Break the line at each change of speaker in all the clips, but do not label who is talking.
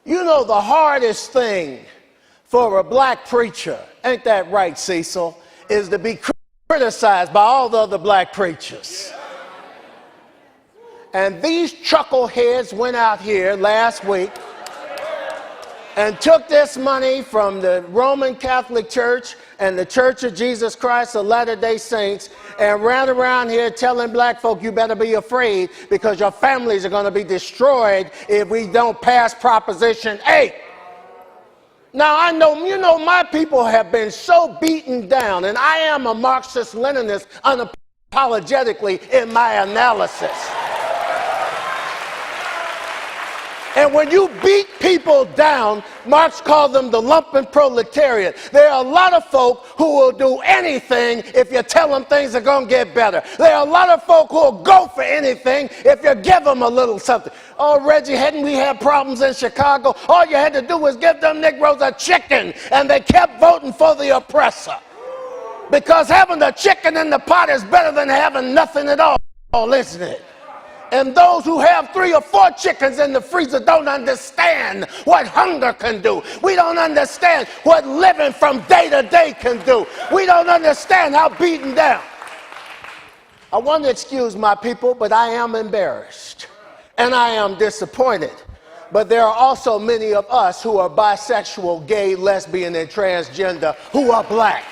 You know, the hardest thing for a black preacher, ain't that right, Cecil, is to be criticized by all the other black preachers. And these chuckleheads went out here last week and took this money from the Roman Catholic Church and the Church of Jesus Christ of Latter-day Saints and ran around here telling black folk, you better be afraid because your families are going to be destroyed if we don't pass Proposition 8. Now, I know, my people have been so beaten down, and I am a Marxist-Leninist unapologetically in my analysis. And when you beat people down, Marx called them the lumpen proletariat. There are a lot of folk who will do anything if you tell them things are going to get better. There are a lot of folk who will go for anything if you give them a little something. Oh, Reggie, hadn't we had problems in Chicago? All you had to do was give them Negroes a chicken, and they kept voting for the oppressor. Because having the chicken in the pot is better than having nothing at all, isn't it? And those who have 3 or 4 chickens in the freezer don't understand what hunger can do. We don't understand what living from day to day can do. We don't understand how beaten down. I want to excuse my people, but I am embarrassed and I am disappointed. But there are also many of us who are bisexual, gay, lesbian, and transgender who are black.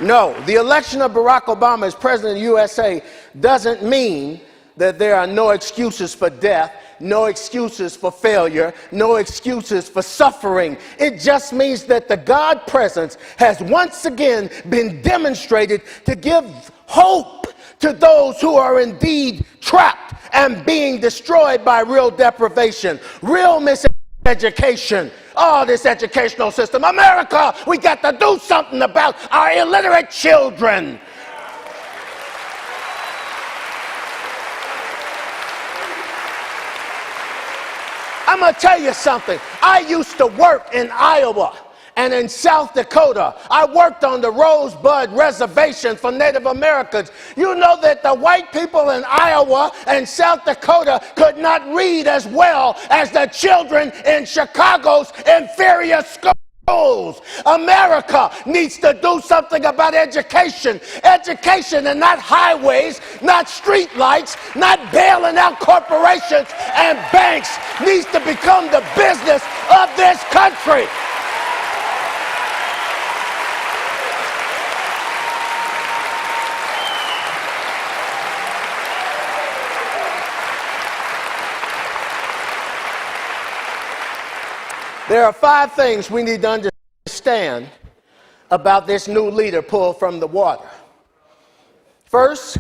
No, the election of Barack Obama as president of the USA doesn't mean that there are no excuses for death, no excuses for failure, no excuses for suffering. It just means that the God presence has once again been demonstrated to give hope to those who are indeed trapped and being destroyed by real deprivation, real miseducation. Oh, this educational system. America, we got to do something about our illiterate children. I'm going to tell you something. I used to work in Iowa and in South Dakota. I worked on the Rosebud Reservation for Native Americans. You know that the white people in Iowa and South Dakota could not read as well as the children in Chicago's inferior schools. America needs to do something about education. Education and not highways, not street lights, not bailing out corporations and banks needs to become the business of this country. There are 5 things we need to understand about this new leader pulled from the water. First,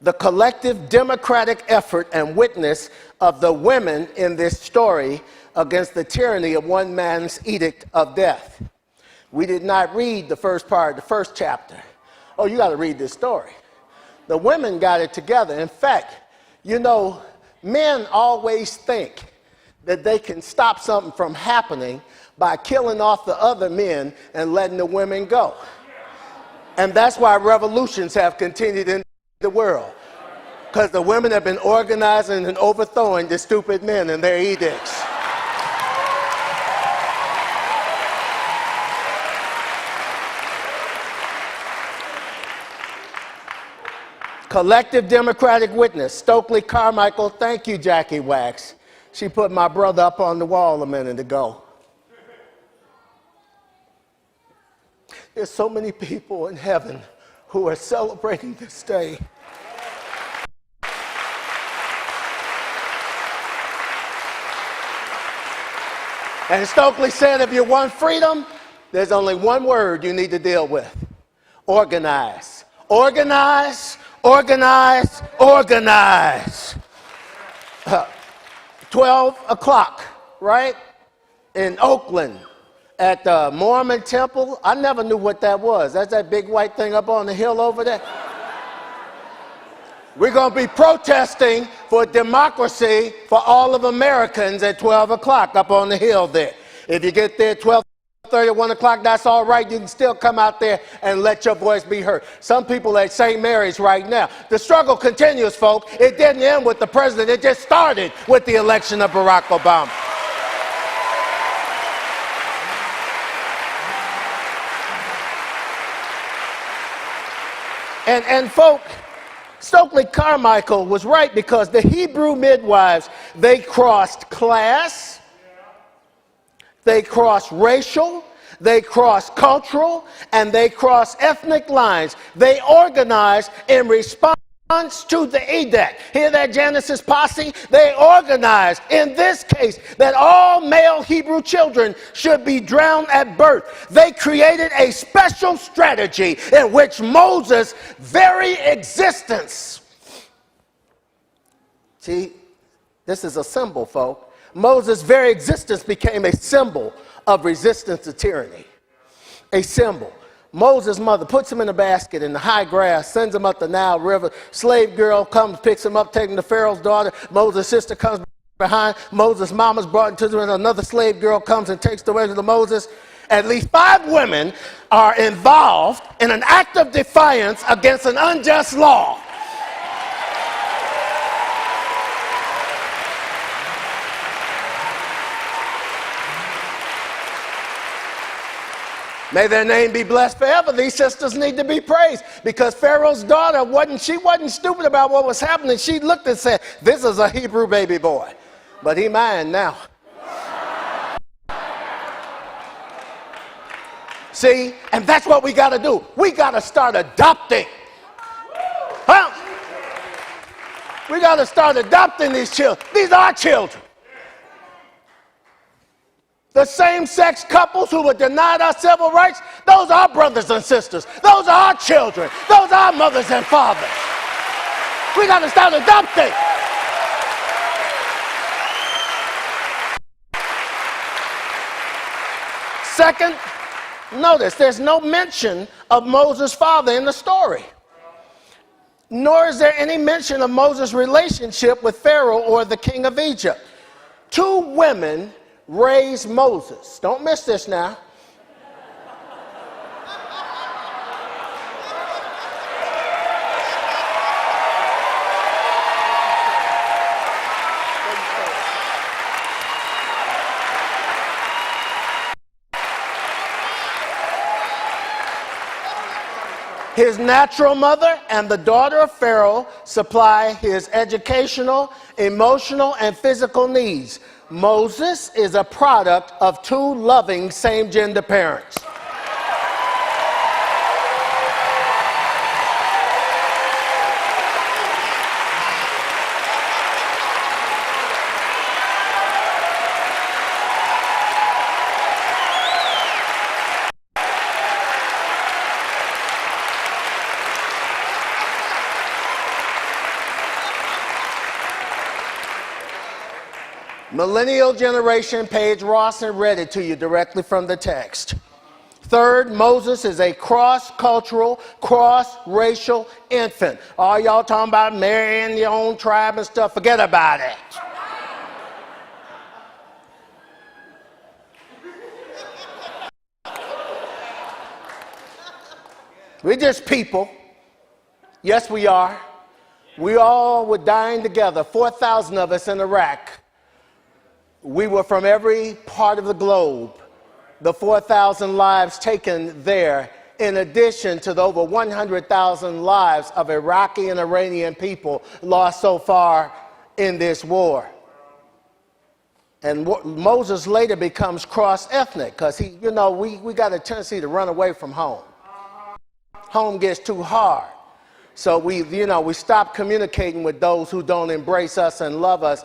the collective democratic effort and witness of the women in this story against the tyranny of one man's edict of death. We did not read the first part of the first chapter. Oh, you got to read this story. The women got it together. In fact, men always think that they can stop something from happening by killing off the other men and letting the women go. And that's why revolutions have continued in the world, because the women have been organizing and overthrowing the stupid men and their edicts. Collective democratic witness, Stokely Carmichael. Thank you, Jackie Wax. She put my brother up on the wall a minute ago. There's so many people in heaven who are celebrating this day. And Stokely said, if you want freedom, there's only one word you need to deal with: organize. Organize, organize, organize. 12 o'clock, right? In Oakland at the Mormon Temple. I never knew what that was. That's that big white thing up on the hill over there. We're going to be protesting for democracy for all of Americans at 12 o'clock up on the hill there. If you get there at 12:30, 1 o'clock, that's all right. You can still come out there and let your voice be heard. Some people at St. Mary's right now. The struggle continues, folks. It didn't end with the president. It just started with the election of Barack Obama. And folk, Stokely Carmichael was right, because the Hebrew midwives, they crossed class, they crossed racial, they crossed cultural, and they crossed ethnic lines. They organized in response to the edict. Hear that, Genesis posse? They organized, in this case, that all male Hebrew children should be drowned at birth. They created a special strategy in which Moses' very existence, see, this is a symbol, folks. Moses' very existence became a symbol of resistance to tyranny. A symbol. Moses' mother puts him in a basket in the high grass, sends him up the Nile River. Slave girl comes, picks him up, takes him to Pharaoh's daughter. Moses' sister comes behind. Moses' mama's brought into the room. Another slave girl comes and takes the way to Moses. At least 5 women are involved in an act of defiance against an unjust law. May their name be blessed forever. These sisters need to be praised, because Pharaoh's daughter wasn't stupid about what was happening. She looked and said, this is a Hebrew baby boy, but he mine now. See, and that's what we got to do. We got to start adopting. Huh? We got to start adopting these children. These are children. The same-sex couples who were denied our civil rights, those are our brothers and sisters. Those are our children. Those are our mothers and fathers. We got to start adopting. Second, notice there's no mention of Moses' father in the story. Nor is there any mention of Moses' relationship with Pharaoh or the king of Egypt. 2 women raised Moses. Don't miss this now. His natural mother and the daughter of Pharaoh supply his educational, emotional, and physical needs. Moses is a product of 2 loving same-gender parents. Millennial generation, Paige Rawson read it to you directly from the text. Third, Moses is a cross-cultural, cross-racial infant. All y'all talking about marrying your own tribe and stuff, forget about it. We're just people. Yes, we are. We all were dying together, 4,000 of us in Iraq. We were from every part of the globe. The 4,000 lives taken there, in addition to the over 100,000 lives of Iraqi and Iranian people lost so far in this war. And Moses later becomes cross-ethnic, because we got a tendency to run away from home. Home gets too hard. So we stop communicating with those who don't embrace us and love us.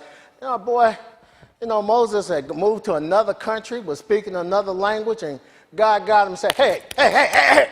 Moses had moved to another country, was speaking another language, and God got him and said, hey,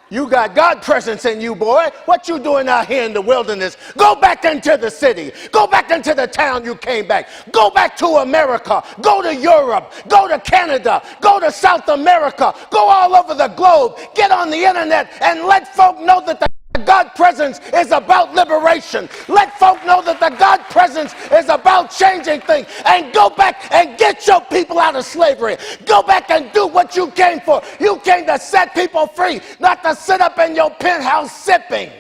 you got God presence in you, boy. What you doing out here in the wilderness? Go back into the city. Go back into the town you came back. Go back to America. Go to Europe. Go to Canada. Go to South America. Go all over the globe. Get on the internet and let folk know that the God presence is about liberation. Let folk know that the God presence is about changing things. And go back and get your people out of slavery. Go back and do what you came for. You came to set people free, not to sit up in your penthouse sipping.